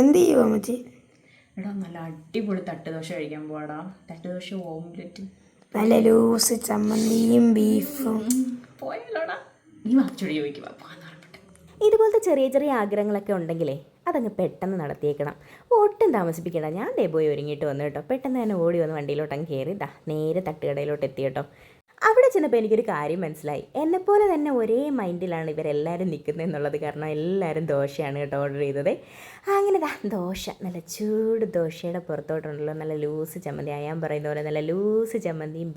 എന്ത് ചെയ്യുമോ അമ്മച്ചി? എടാ നല്ല അടിപൊളി തട്ടുദോശ കഴിക്കാൻ പോവാടാ. തട്ടുദോശ ഓംലെറ്റ് നല്ല ലൂസ് ചമ്മന്തിയും ബീഫും. പോയാലോടാ, നീ വാച്ചോടി ചോദിക്കുക. ഇതുപോലത്തെ ചെറിയ ചെറിയ ആഗ്രഹങ്ങളൊക്കെ ഉണ്ടെങ്കിലേ അതങ്ങ് പെട്ടെന്ന് നടത്തിയേക്കണം. ഒട്ടും താമസിപ്പിക്കണ്ട. ഞാൻ ദേ പോയി ഒരുങ്ങിയിട്ട് വന്നു കേട്ടോ. പെട്ടെന്ന് തന്നെ ഓടി വന്ന് വണ്ടിയിലോട്ടങ്ങ് കയറി നേരെ തട്ടുകടയിലോട്ട് എത്തി കേട്ടോ. അവിടെ ചെന്നപ്പോൾ എനിക്കൊരു കാര്യം മനസ്സിലായി. എന്നെപ്പോലെ തന്നെ ഒരേ മൈൻഡിലാണ് ഇവരെല്ലാവരും നിൽക്കുന്നത് എന്നുള്ളത്. കാരണം എല്ലാവരും ദോശയാണ് കേട്ടോ ഓർഡർ ചെയ്തത്. അങ്ങനെ ദോശ, നല്ല ചൂട് ദോശയുടെ പുറത്തോട്ടുണ്ടല്ലോ നല്ല ലൂസ് ചമ്മന്തി. അയാൻ പറയുന്ന പോലെ നല്ല ലൂസ് ചമ്മന്തിയും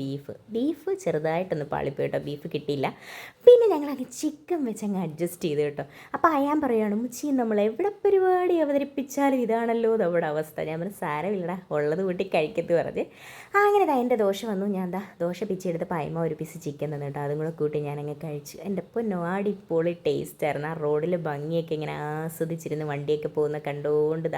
ബീഫ് ചെറുതായിട്ടൊന്ന് പാളിപ്പോയി കേട്ടോ. ബീഫ് കിട്ടിയില്ല. പിന്നെ ഞങ്ങളങ്ങ് ചിക്കൻ വെച്ചങ്ങ് അഡ്ജസ്റ്റ് ചെയ്ത് കേട്ടോ. അപ്പോൾ അയാൻ പറയുകയാണ്, മുച്ചി നമ്മൾ എവിടെ പരിപാടി അവതരിപ്പിച്ചാലും ഇതാണല്ലോ നമ്മുടെ അവസ്ഥ. ഞാൻ പറഞ്ഞു സാരമില്ലടാ, ഉള്ളത് കൂട്ടി കഴിക്കത്ത് പറഞ്ഞ്. അങ്ങനെ എൻ്റെ ദോശ വന്നു. ഞാൻ ദോശ പിച്ചെടുത്തപ്പോൾ അമ്മ ഒരു പീസ് ചിക്കൻ തന്നു കേട്ടോ. അതും കൂടെ കൂട്ടി ഞാനങ്ങ് കഴിച്ചു. എൻ്റെ പൊന്നോ അടിപൊളി ടേസ്റ്റായിരുന്നു. ആ റോഡിൽ ഭംഗിയൊക്കെ ഇങ്ങനെ ആസ്വദിച്ചിരുന്ന് വണ്ടിയൊക്കെ പോകുന്ന കണ്ടുകൊണ്ട്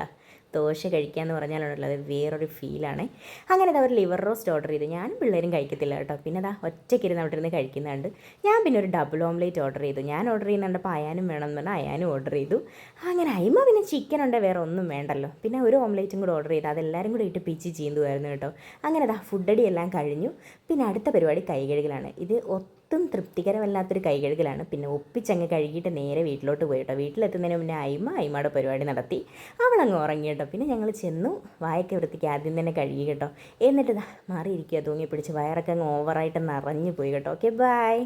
ദോശ കഴിക്കാമെന്ന് പറഞ്ഞാലുണ്ടല്ലോ അത് വേറൊരു ഫീലാണ്. അങ്ങനെ ഒരു ലിവർ റോസ്റ്റ് ഓർഡർ ചെയ്തു. ഞാനും പിള്ളേരും കഴിക്കത്തില്ല കേട്ടോ. പിന്നെ ഒറ്റയ്ക്കിരുന്ന് അവിടെ ഇരുന്ന് കഴിക്കുന്നുണ്ട്. ഞാൻ പിന്നെ ഒരു ഡബിൾ ഓംലേറ്റ് ഓർഡർ ചെയ്തു. ഞാൻ ഓർഡർ ചെയ്യുന്നുണ്ടപ്പോൾ അയാനും വേണമെന്ന് പറഞ്ഞാൽ അയാനും ഓർഡർ ചെയ്തു. അങ്ങനെ അയിമ പിന്നെ ചിക്കൻ ഉണ്ട്, വേറെ ഒന്നും വേണ്ടല്ലോ. പിന്നെ ഒരു ഓംലേറ്റും കൂടെ ഓർഡർ ചെയ്തു. അതെല്ലാവരും കൂടെ ഇട്ട് പിച്ച് ചീന്തുമായിരുന്നു കേട്ടോ. അങ്ങനെ ഫുഡടി എല്ലാം കഴിഞ്ഞു. പിന്നെ അടുത്ത പരിപാടി കൈകഴുകലാണ്. ഇത് ഒട്ടും തൃപ്തികരമല്ലാത്തൊരു കൈകഴുകലാണ്. പിന്നെ ഒപ്പിച്ചങ്ങ് കഴുകിയിട്ട് നേരെ വീട്ടിലോട്ട് പോയി കേട്ടോ. വീട്ടിലെത്തുന്നതിന് മുന്നേ അയിമയുടെ പരിപാടി നടത്തി. അവളങ്ങ് ഉറങ്ങി കേട്ടോ. പിന്നെ ഞങ്ങൾ ചെന്നു. വായൊക്കെ വൃത്തിക്ക് ആദ്യം തന്നെ കഴുകി കേട്ടോ. എന്നിട്ട് മാറിയിരിക്കുക, തൂങ്ങി പിടിച്ച് വയറൊക്കെ അങ്ങ് ഓവറായിട്ട് നിറഞ്ഞു പോയി കേട്ടോ. Okay, by.